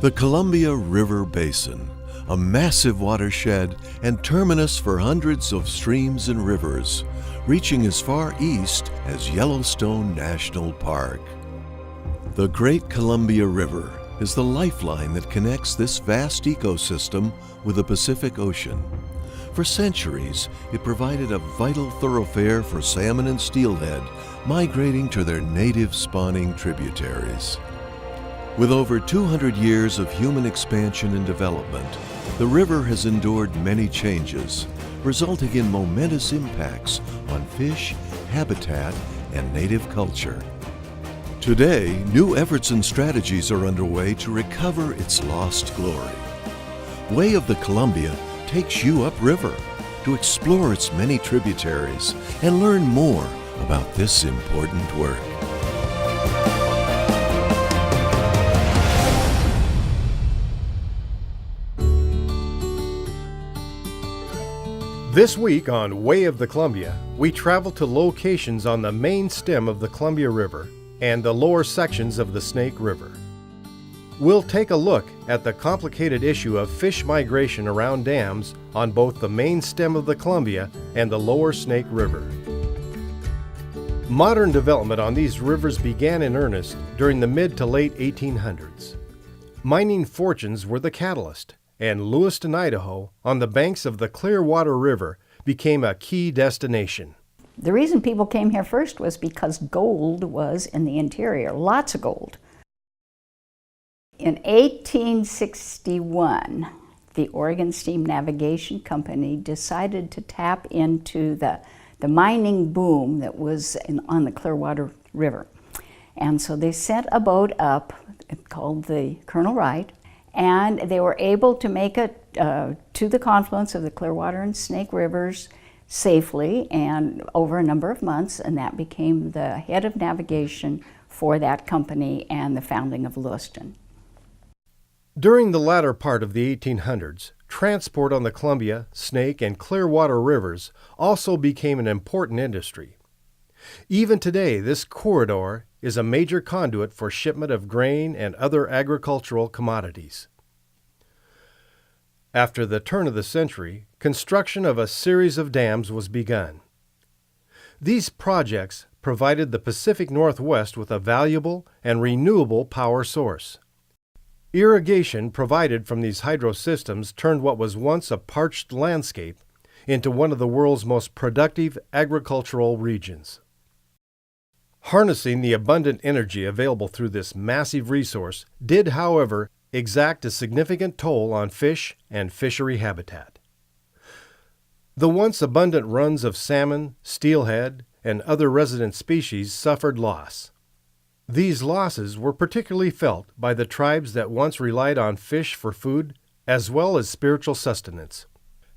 The Columbia River Basin, a massive watershed and terminus for hundreds of streams and rivers, reaching as far east as Yellowstone National Park. The Great Columbia River is the lifeline that connects this vast ecosystem with the Pacific Ocean. For centuries, it provided a vital thoroughfare for salmon and steelhead migrating to their native spawning tributaries. With over 200 years of human expansion and development, the river has endured many changes, resulting in momentous impacts on fish, habitat, and native culture. Today, new efforts and strategies are underway to recover its lost glory. Way of the Columbia takes you upriver to explore its many tributaries and learn more about this important work. This week on Way of the Columbia, we travel to locations on the main stem of the Columbia River and the lower sections of the Snake River. We'll take a look at the complicated issue of fish migration around dams on both the main stem of the Columbia and the lower Snake River. Modern development on these rivers began in earnest during the mid to late 1800s. Mining fortunes were the catalyst, and Lewiston, Idaho, on the banks of the Clearwater River, became a key destination. The reason people came here first was because gold was in the interior, lots of gold. In 1861, the Oregon Steam Navigation Company decided to tap into the mining boom that was on the Clearwater River. And so they sent a boat up called the Colonel Wright, and they were able to make it to the confluence of the Clearwater and Snake Rivers safely and over a number of months, and that became the head of navigation for that company and the founding of Lewiston. During the latter part of the 1800s, transport on the Columbia, Snake, and Clearwater rivers also became an important industry. Even today, this corridor is a major conduit for shipment of grain and other agricultural commodities. After the turn of the century, construction of a series of dams was begun. These projects provided the Pacific Northwest with a valuable and renewable power source. Irrigation provided from these hydro systems turned what was once a parched landscape into one of the world's most productive agricultural regions. Harnessing the abundant energy available through this massive resource did, however, exact a significant toll on fish and fishery habitat. The once abundant runs of salmon, steelhead, and other resident species suffered loss. These losses were particularly felt by the tribes that once relied on fish for food as well as spiritual sustenance,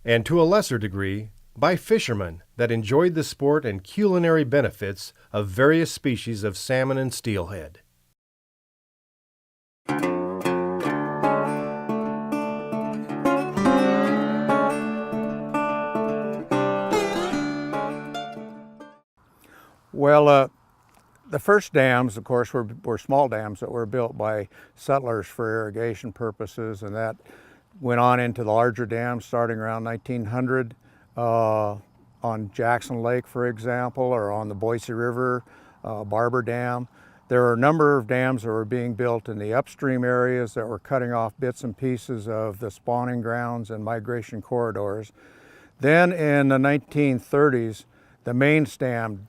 and to a lesser degree, by fishermen that enjoyed the sport and culinary benefits of various species of salmon and steelhead. Well, the first dams, of course, were small dams that were built by settlers for irrigation purposes, and that went on into the larger dams starting around 1900 on Jackson Lake, for example, or on the Boise River, Barber Dam. There are a number of dams that were being built in the upstream areas that were cutting off bits and pieces of the spawning grounds and migration corridors. Then in the 1930s, the main stem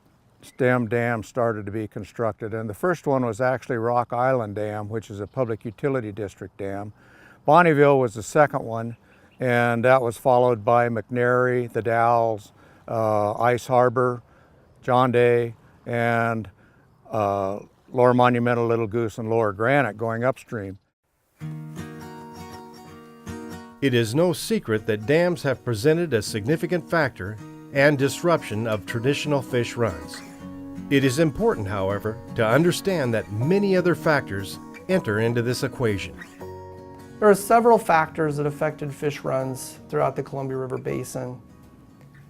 dam started to be constructed, and the first one was actually Rock Island Dam, which is a public utility district dam. Bonnieville was the second one, and that was followed by McNary, the Dalles, Ice Harbor, John Day, and Lower Monumental, Little Goose, and Lower Granite going upstream. It is no secret that dams have presented a significant factor and disruption of traditional fish runs. It is important, however, to understand that many other factors enter into this equation. There are several factors that affected fish runs throughout the Columbia River Basin.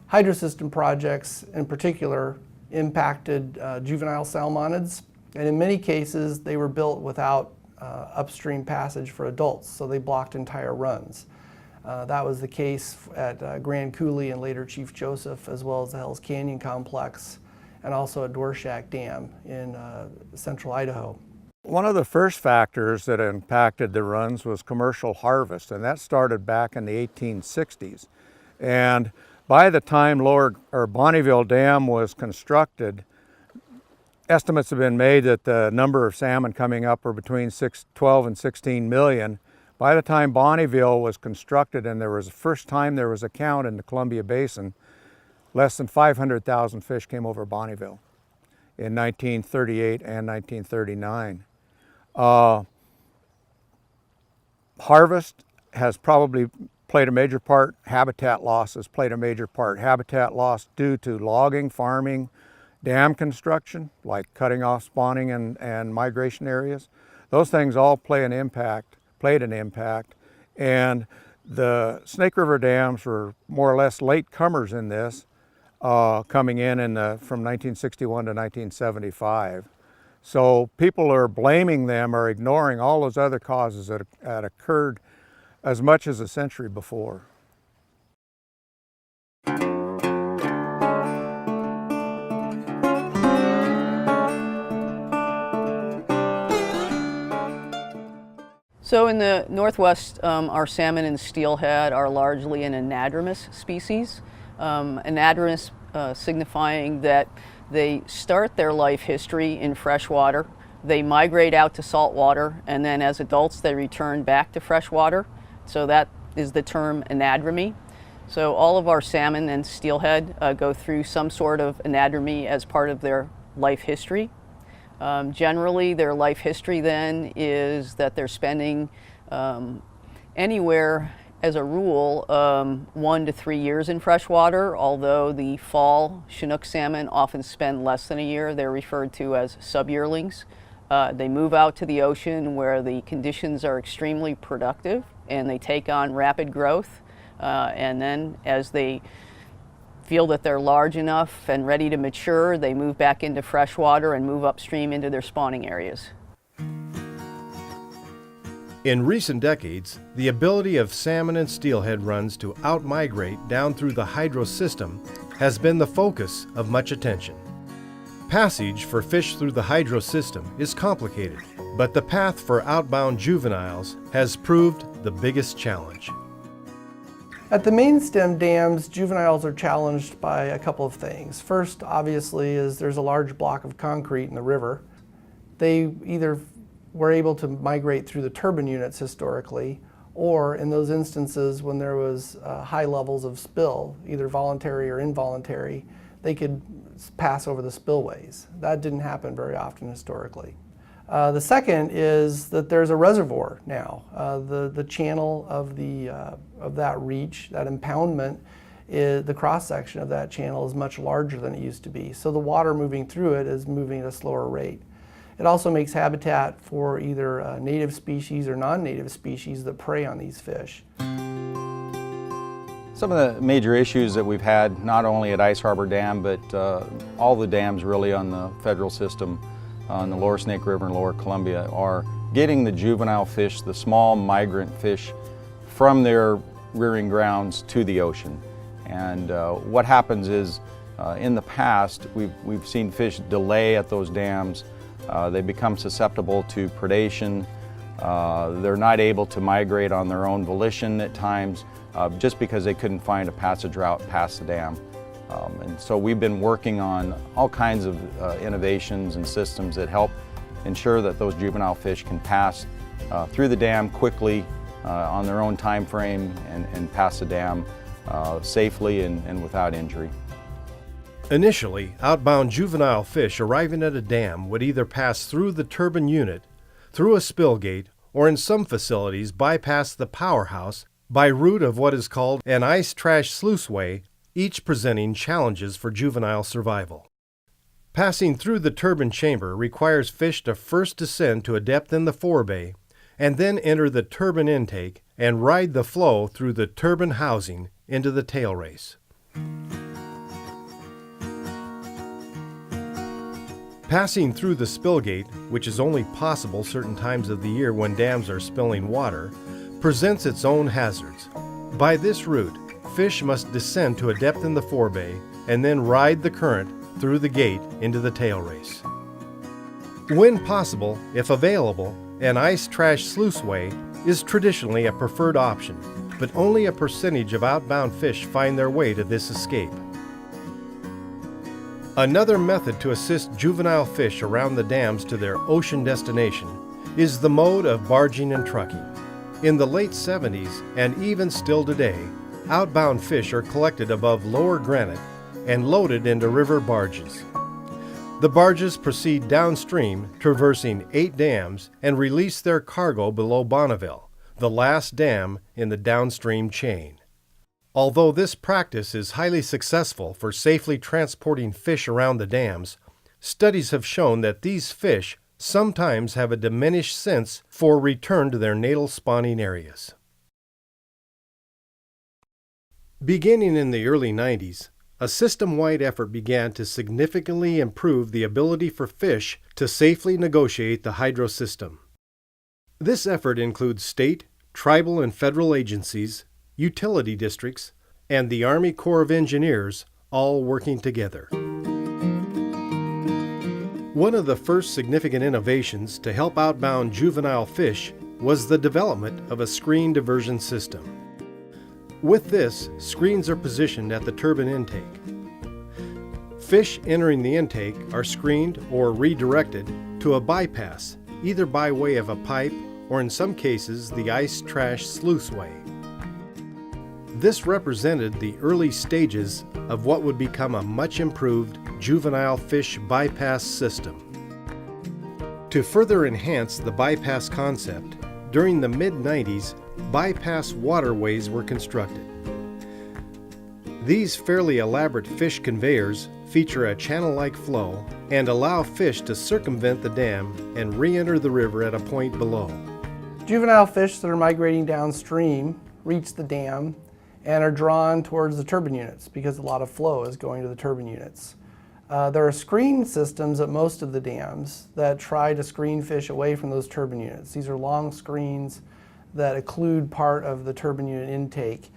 Hydrosystem projects, in particular, impacted juvenile salmonids, and in many cases, they were built without upstream passage for adults, so they blocked entire runs. That was the case at Grand Coulee and later Chief Joseph, as well as the Hells Canyon Complex, and also at Dworshak Dam in central Idaho. One of the first factors that impacted the runs was commercial harvest, and that started back in the 1860s. And by the time Bonneville Dam was constructed, estimates have been made that the number of salmon coming up were between 12 and 16 million. By the time Bonneville was constructed, and there was the first time there was a count in the Columbia Basin, less than 500,000 fish came over Bonneville in 1938 and 1939. Harvest has probably played a major part. Habitat loss has played a major part. Habitat loss due to logging, farming, dam construction, like cutting off spawning and migration areas. Those things all played an impact, and the Snake River dams were more or less late comers in this, coming in from 1961 to 1975. So people are blaming them or ignoring all those other causes that occurred as much as a century before. So in the Northwest, our salmon and steelhead are largely an anadromous species. Anadromous signifying that they start their life history in freshwater, they migrate out to saltwater, and then as adults they return back to freshwater. So that is the term anadromy. So all of our salmon and steelhead go through some sort of anadromy as part of their life history. Generally, their life history then is that they're spending anywhere, as a rule, 1 to 3 years in freshwater, although the fall Chinook salmon often spend less than a year. They're referred to as subyearlings. They move out to the ocean where the conditions are extremely productive and they take on rapid growth. And then as they feel that they're large enough and ready to mature, they move back into freshwater and move upstream into their spawning areas. In recent decades, the ability of salmon and steelhead runs to outmigrate down through the hydro system has been the focus of much attention. Passage for fish through the hydro system is complicated, but the path for outbound juveniles has proved the biggest challenge. At the main stem dams, juveniles are challenged by a couple of things. First, obviously, is there's a large block of concrete in the river. They either were able to migrate through the turbine units historically, or in those instances when there was high levels of spill, either voluntary or involuntary, they could pass over the spillways. That didn't happen very often historically. The second is that there's a reservoir now. The channel of that reach, that impoundment, the cross-section of that channel is much larger than it used to be. So the water moving through it is moving at a slower rate. It also makes habitat for either native species or non-native species that prey on these fish. Some of the major issues that we've had, not only at Ice Harbor Dam, but all the dams really on the federal system, on the lower Snake River and lower Columbia, are getting the juvenile fish, the small migrant fish, from their rearing grounds to the ocean. And what happens is, in the past, we've seen fish delay at those dams. They become susceptible to predation. They're not able to migrate on their own volition at times, just because they couldn't find a passage route past the dam. And so we've been working on all kinds of innovations and systems that help ensure that those juvenile fish can pass through the dam quickly on their own time frame and pass the dam safely and without injury. Initially, outbound juvenile fish arriving at a dam would either pass through the turbine unit, through a spill gate, or in some facilities bypass the powerhouse by route of what is called an ice trash sluiceway, each presenting challenges for juvenile survival. Passing through the turbine chamber requires fish to first descend to a depth in the forebay and then enter the turbine intake and ride the flow through the turbine housing into the tail race. Passing through the spill gate, which is only possible certain times of the year when dams are spilling water, presents its own hazards. By this route, fish must descend to a depth in the forebay and then ride the current through the gate into the tail race. When possible, if available, an ice trash sluiceway is traditionally a preferred option, but only a percentage of outbound fish find their way to this escape. Another method to assist juvenile fish around the dams to their ocean destination is the mode of barging and trucking. In the late 70s, and even still today, outbound fish are collected above lower granite and loaded into river barges. The barges proceed downstream, traversing 8 dams, and release their cargo below Bonneville, the last dam in the downstream chain. Although this practice is highly successful for safely transporting fish around the dams, studies have shown that these fish sometimes have a diminished sense for return to their natal spawning areas. Beginning in the early 90s, a system-wide effort began to significantly improve the ability for fish to safely negotiate the hydro system. This effort includes state, tribal, and federal agencies, utility districts, and the Army Corps of Engineers all working together. One of the first significant innovations to help outbound juvenile fish was the development of a screen diversion system. With this, screens are positioned at the turbine intake. Fish entering the intake are screened or redirected to a bypass, either by way of a pipe or in some cases the ice trash sluiceway. This represented the early stages of what would become a much improved juvenile fish bypass system. To further enhance the bypass concept, during the mid-90s, bypass waterways were constructed. These fairly elaborate fish conveyors feature a channel-like flow and allow fish to circumvent the dam and re-enter the river at a point below. Juvenile fish that are migrating downstream reach the dam and are drawn towards the turbine units because a lot of flow is going to the turbine units. There are screen systems at most of the dams that try to screen fish away from those turbine units. These are long screens that occlude part of the turbine unit intake.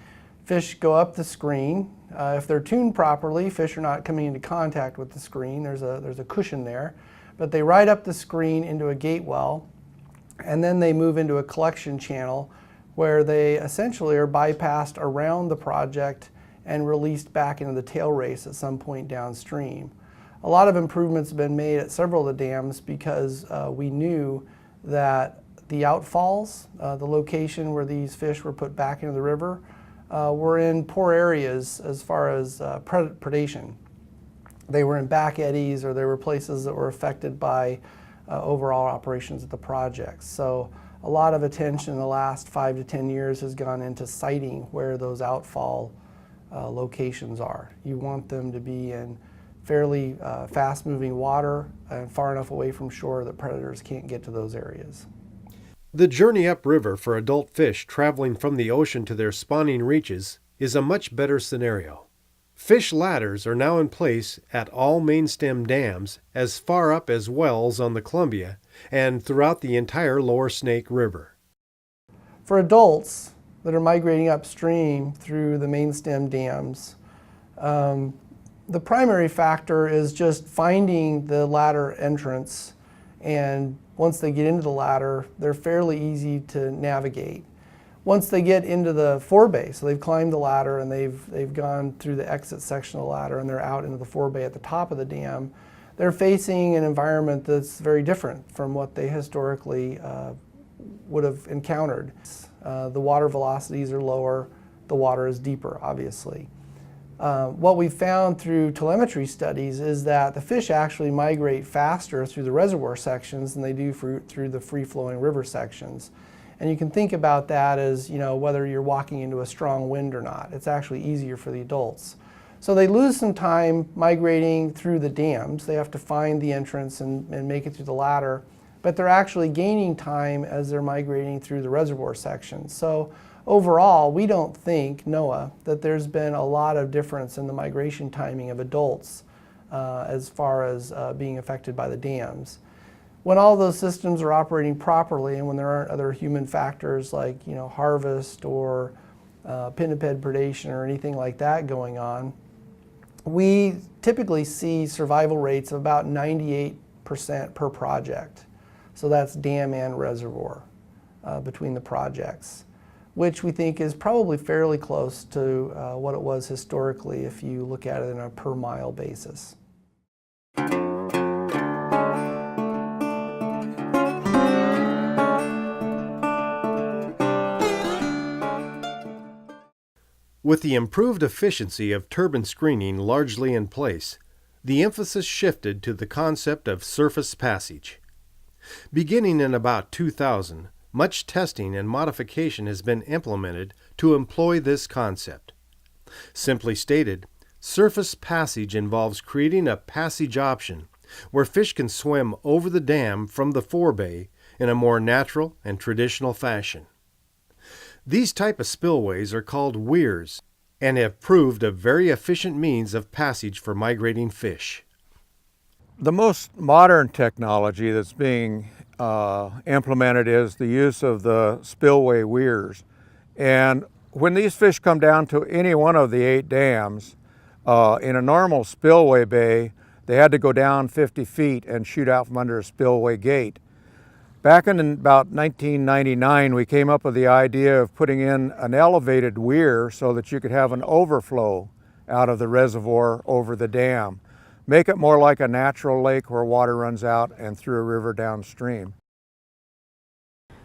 Fish go up the screen. If they're tuned properly, fish are not coming into contact with the screen. There's a cushion there. But they ride up the screen into a gate well, and then they move into a collection channel where they essentially are bypassed around the project and released back into the tail race at some point downstream. A lot of improvements have been made at several of the dams because we knew that the outfalls, the location where these fish were put back into the river, were in poor areas as far as predation. They were in back eddies, or they were places that were affected by overall operations of the project. So a lot of attention in the last 5 to 10 years has gone into siting where those outfall locations are. You want them to be in fairly fast-moving water and far enough away from shore that predators can't get to those areas. The journey upriver for adult fish traveling from the ocean to their spawning reaches is a much better scenario. Fish ladders are now in place at all mainstem dams as far up as wells on the Columbia and throughout the entire Lower Snake River. For adults that are migrating upstream through the mainstem dams, the primary factor is just finding the ladder entrance, and once they get into the ladder, they're fairly easy to navigate. Once they get into the forebay, so they've climbed the ladder and they've gone through the exit section of the ladder and they're out into the forebay at the top of the dam, they're facing an environment that's very different from what they historically would have encountered. The water velocities are lower, the water is deeper, obviously. What we've found through telemetry studies is that the fish actually migrate faster through the reservoir sections than they do through the free-flowing river sections. And you can think about that as, whether you're walking into a strong wind or not. It's actually easier for the adults. So they lose some time migrating through the dams. They have to find the entrance and make it through the ladder. But they're actually gaining time as they're migrating through the reservoir sections. So overall, we don't think, NOAA, that there's been a lot of difference in the migration timing of adults as far as being affected by the dams. When all those systems are operating properly and when there aren't other human factors like harvest or pinniped predation or anything like that going on, we typically see survival rates of about 98% per project. So that's dam and reservoir between the projects, which we think is probably fairly close to what it was historically if you look at it on a per mile basis. With the improved efficiency of turbine screening largely in place, the emphasis shifted to the concept of surface passage. Beginning in about 2000, much testing and modification has been implemented to employ this concept. Simply stated, surface passage involves creating a passage option where fish can swim over the dam from the forebay in a more natural and traditional fashion. These type of spillways are called weirs and have proved a very efficient means of passage for migrating fish. The most modern technology that's being implemented is the use of the spillway weirs. And when these fish come down to any one of the 8 dams, in a normal spillway bay, they had to go down 50 feet and shoot out from under a spillway gate. Back in about 1999, we came up with the idea of putting in an elevated weir so that you could have an overflow out of the reservoir over the dam. Make it more like a natural lake where water runs out and through a river downstream.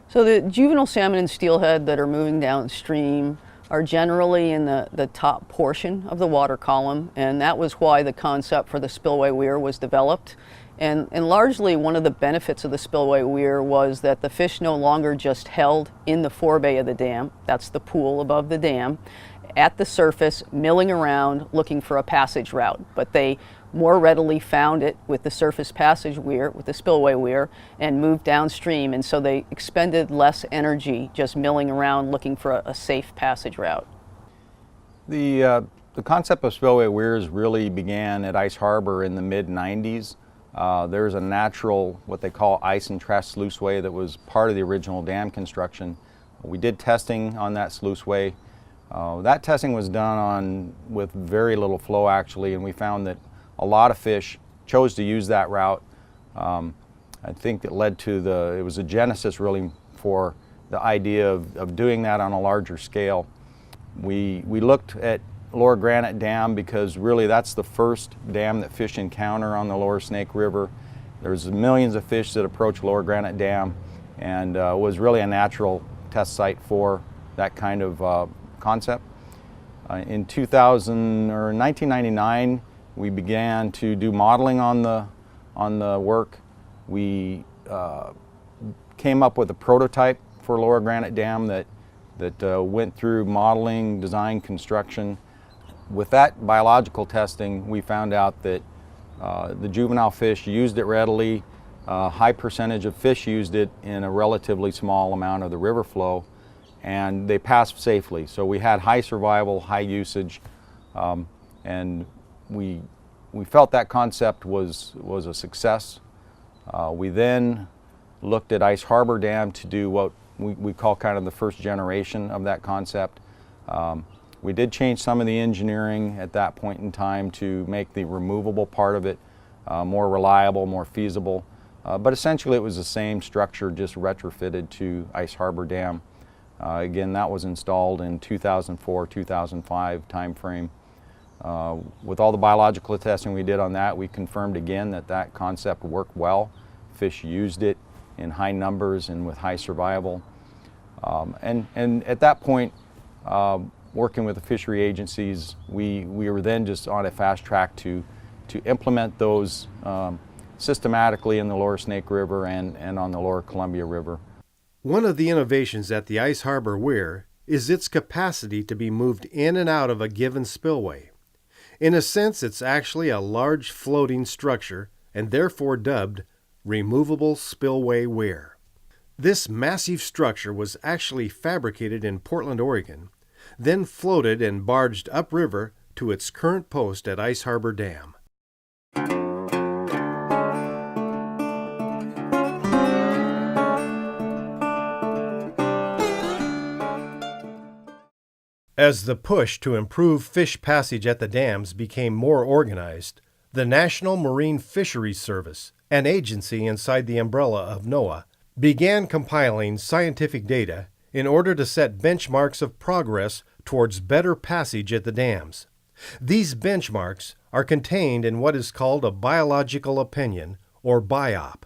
So the juvenile salmon and steelhead that are moving downstream are generally in the top portion of the water column, and that was why the concept for the spillway weir was developed. And largely one of the benefits of the spillway weir was that the fish no longer just held in the forebay of the dam, that's the pool above the dam, at the surface, milling around looking for a passage route, but they more readily found it with the surface passage weir, with the spillway weir, and moved downstream, and so they expended less energy just milling around looking for a safe passage route. The concept of spillway weirs really began at Ice Harbor in the mid-90s. There's a natural, what they call ice and trash sluiceway that was part of the original dam construction. We did testing on that sluiceway. That testing was done with very little flow actually, and we found that a lot of fish chose to use that route. I think it led to it was a genesis really for the idea of doing that on a larger scale. We looked at Lower Granite Dam because really that's the first dam that fish encounter on the Lower Snake River. There's millions of fish that approach Lower Granite Dam, and was really a natural test site for that kind of concept. In 1999, we began to do modeling on the work. We came up with a prototype for Lower Granite Dam that went through modeling, design, construction. With that biological testing, we found out that the juvenile fish used it readily. A high percentage of fish used it in a relatively small amount of the river flow, and they passed safely. So we had high survival, high usage, and we felt that concept was a success. We then looked at Ice Harbor Dam to do what we call kind of the first generation of that concept. We did change some of the engineering at that point in time to make the removable part of it more reliable, more feasible. But essentially it was the same structure, just retrofitted to Ice Harbor Dam. Again, that was installed in 2004-2005 timeframe. With all the biological testing we did on that, we confirmed again that concept worked well. Fish used it in high numbers and with high survival. And at that point, working with the fishery agencies, we were then just on a fast track to implement those systematically in the Lower Snake River and on the Lower Columbia River. One of the innovations at the Ice Harbor Weir is its capacity to be moved in and out of a given spillway. In a sense, it's actually a large floating structure and therefore dubbed Removable Spillway Weir. This massive structure was actually fabricated in Portland, Oregon, then floated and barged upriver to its current post at Ice Harbor Dam. As the push to improve fish passage at the dams became more organized, the National Marine Fisheries Service, an agency inside the umbrella of NOAA, began compiling scientific data in order to set benchmarks of progress towards better passage at the dams. These benchmarks are contained in what is called a biological opinion, or BIOP.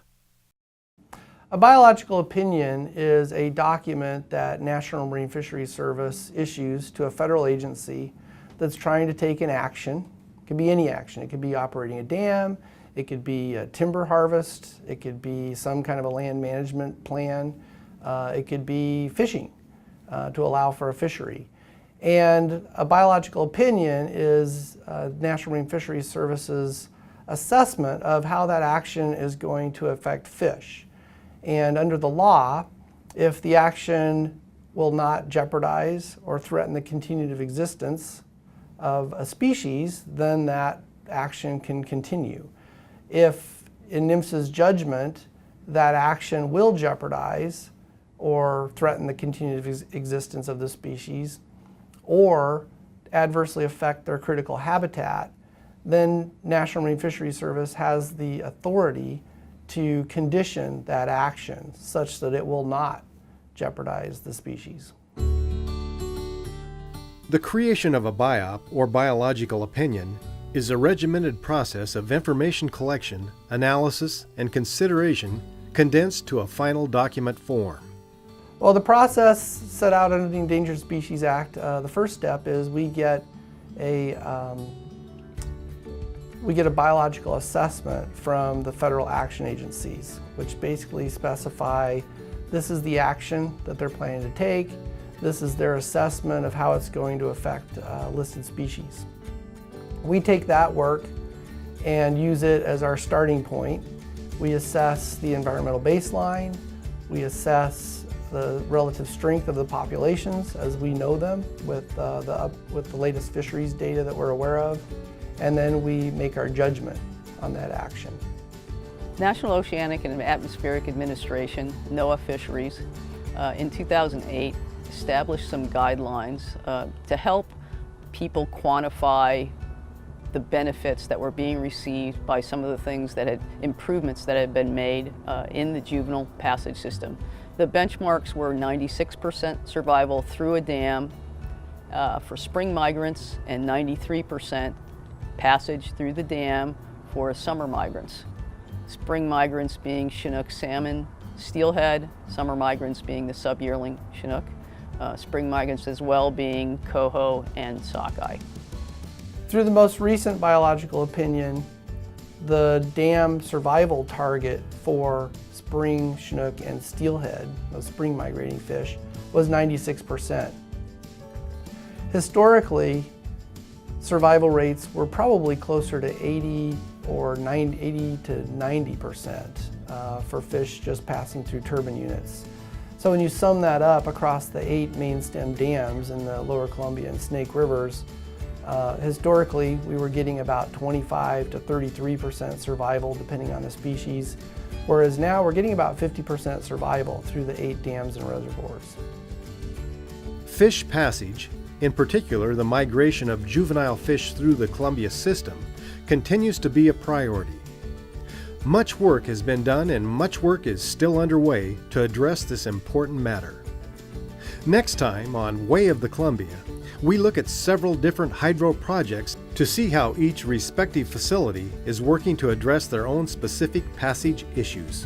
A biological opinion is a document that National Marine Fisheries Service issues to a federal agency that's trying to take an action. It could be any action. It could be operating a dam, it could be a timber harvest, it could be some kind of a land management plan, it could be fishing to allow for a fishery. And a biological opinion is National Marine Fisheries Service's assessment of how that action is going to affect fish. And under the law, if the action will not jeopardize or threaten the continued existence of a species, then that action can continue. If in NMFS's judgment that action will jeopardize or threaten the continued existence of the species or adversely affect their critical habitat, then National Marine Fisheries Service has the authority to condition that action such that it will not jeopardize the species. The creation of a BIOP, or biological opinion, is a regimented process of information collection, analysis, and consideration condensed to a final document form. Well, the process set out under the Endangered Species Act, the first step is we get a biological assessment from the federal action agencies, which basically specify this is the action that they're planning to take, this is their assessment of how it's going to affect listed species. We take that work and use it as our starting point. We assess the environmental baseline, we assess the relative strength of the populations as we know them with the latest fisheries data that we're aware of, and then we make our judgment on that action. National Oceanic and Atmospheric Administration, NOAA Fisheries, in 2008 established some guidelines to help people quantify the benefits that were being received by some of the things that had improvements that had been made in the juvenile passage system. The benchmarks were 96% survival through a dam for spring migrants and 93% passage through the dam for summer migrants. Spring migrants being Chinook salmon, steelhead, summer migrants being the sub-yearling Chinook, spring migrants as well being coho and sockeye. Through the most recent biological opinion, the dam survival target for spring Chinook and steelhead, those spring migrating fish, was 96%. Historically, survival rates were probably closer to 80 to 90% for fish just passing through turbine units. So when you sum that up across the 8 main stem dams in the Lower Columbia and Snake Rivers, historically we were getting about 25 to 33% survival depending on the species, whereas now we're getting about 50% survival through the 8 dams and reservoirs. Fish passage, in particular the migration of juvenile fish through the Columbia system, continues to be a priority. Much work has been done and much work is still underway to address this important matter. Next time on Way of the Columbia, we look at several different hydro projects to see how each respective facility is working to address their own specific passage issues.